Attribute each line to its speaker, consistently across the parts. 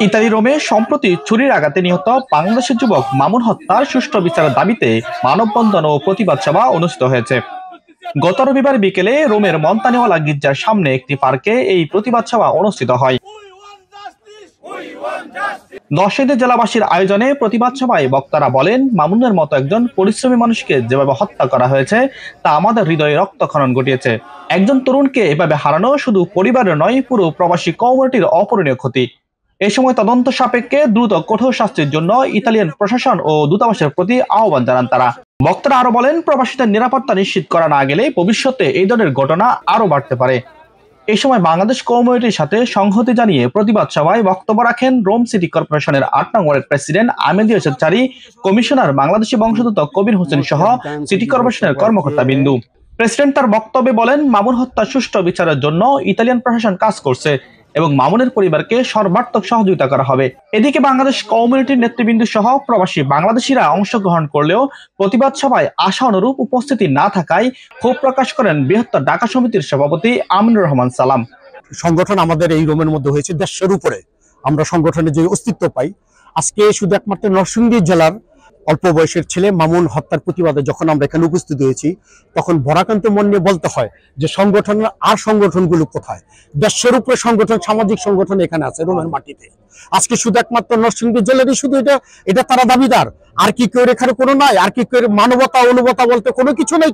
Speaker 1: Italy রোমে সম্প্রতি ছুরির আঘাতে নিহত বাংলাদেশের যুবক মামুন হত্যার সুষ্ঠু বিচারের দাবিতে মানববন্ধন ও প্রতিবাদ সভা অনুষ্ঠিত হয়েছে। গত রবিবার বিকেলে রোমের মন্তানিওয়ালা গির্জার সামনে একটি পার্কে এই প্রতিবাদ সভা অনুষ্ঠিত হয়। নরসিংদী জেলাবাসীর আয়োজনে প্রতিবাদ সভায় বক্তারা বলেন, মামুনের মতো একজন পরিশ্রমী মানুষকে যেভাবে হত্যা করা হয়েছে তা আমাদের হৃদয়ে রক্তক্ষরণ ঘটিয়েছে। একজন তরুণকে এভাবে হারানো শুধু পরিবারের নয়, পুরো প্রবাসী কমিউনিটির অপূরণীয় ক্ষতি। এ সময় তদন্ত সাপেক্ষে দ্রুত কঠোর শাস্তির জন্য ইতালিয়ান প্রশাসন ও দূতাবাসের প্রতি আহ্বান জানান তারা। বক্তারা আরো বলেন, প্রবাসীদের নিরাপত্তা নিশ্চিত করা না গেলে ভবিষ্যতে এই ধরনের ঘটনা আরো বাড়তে পারে। এই সময় বাংলাদেশ কমিউনিটির সাথে সংহতি জানিয়ে প্রতিবাদ সভায় বক্তব্য রাখেন রোম সিটি কর্পোরেশনের ৮ নং ওয়ার্ডের প্রেসিডেন্ট আহমেদ ইউসুফ চারি, কমিশনার বাংলাদেশি বংশোদ্ভূত কবির হোসেন সহ সিটি কর্পোরেশনের কর্মকর্তা বিন্দু। প্রেসিডেন্ট তার বক্তব্যে বলেন, মামুন হত্যা সুষ্ঠু বিচারের জন্য ইতালিয়ান প্রশাসন কাজ করছে এবং মামুনের পরিবারকে সর্বাত্মক সহযোগিতা করা হবে। এদিকে বাংলাদেশ কমিউনিটির নেতৃবৃন্দ সহ প্রবাসী বাংলাদেশিরা অংশগ্রহণ করলেও প্রতিবাদ সভায় আশা অনুরূপ উপস্থিতি না থাকায় ক্ষোভ প্রকাশ করেন বৃহত্তর ঢাকা সমিতির সভাপতি আমিনুর রহমান সালাম।
Speaker 2: সংগঠন আমাদের এই রোমের মধ্যে হয়েছে 150-এর উপরে, আমরা সংগঠনের যে অস্তিত্ব পাই। আজকে শুধু একমাত্র নরসিংদী জেলার অল্প বয়সের ছেলে মামুন হত্যার প্রতিবাদে যখন আমরা এখানে উপস্থিত হয়েছি, তখন ভরাকান্ত মন নিয়ে বলতে হয় যে সংগঠনের আর সংগঠনগুলো কোথায়। 150-এর উপরে সংগঠন, সামাজিক সংগঠন এখানে আছে রোমের মাটিতে। আজকে শুধু একমাত্র নরসিংদী জেলারই শুধু এটা তারা দাবিদার, আর কি কেউ এখানে কোনো নাই, আর কি কেউ মানবতা অনুবতা বলতে কোনো কিছু নেই।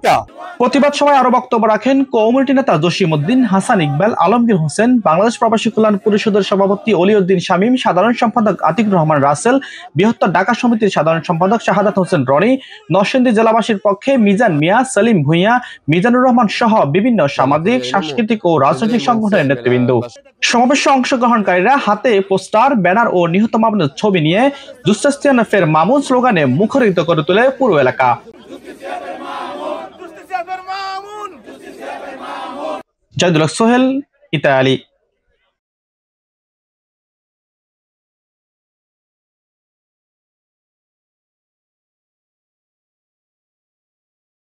Speaker 1: প্রতিবাদ সভায় আরো বক্তব্য রাখেন কমিউনিটি নেতা জসিমউদ্দিন, হাসান ইকবাল, আলমগীর হোসেন, বাংলাদেশ প্রবাসী কল্যাণ পরিষদের সভাপতি অলিউদ্দিন শামীম, সাধারণ সম্পাদক আতিকুর রহমান রাসেল, বৃহত্তর ঢাকা সমিতির সাধারণ সম্পাদক শাহাদাত হোসেন রনি, নরসিংদী জেলাবাসীর পক্ষে মিজান মিয়া, সেলিম ভুঁইয়া, মিজানুর রহমান সহ বিভিন্ন সামাজিক, সাংস্কৃতিক ও রাজনৈতিক সংগঠনের নেতৃবৃন্দ। সমাবেশে অংশগ্রহণকারীরা হাতে পোস্টার, ব্যানার ও নিহত মামুনের ছবি নিয়ে জুস্টিসিয়ানে ফের মামুন স্লোগানে মুখরিত করে তোলে পুরো এলাকা। জাহিদুল হক সোহেল, ইতালি।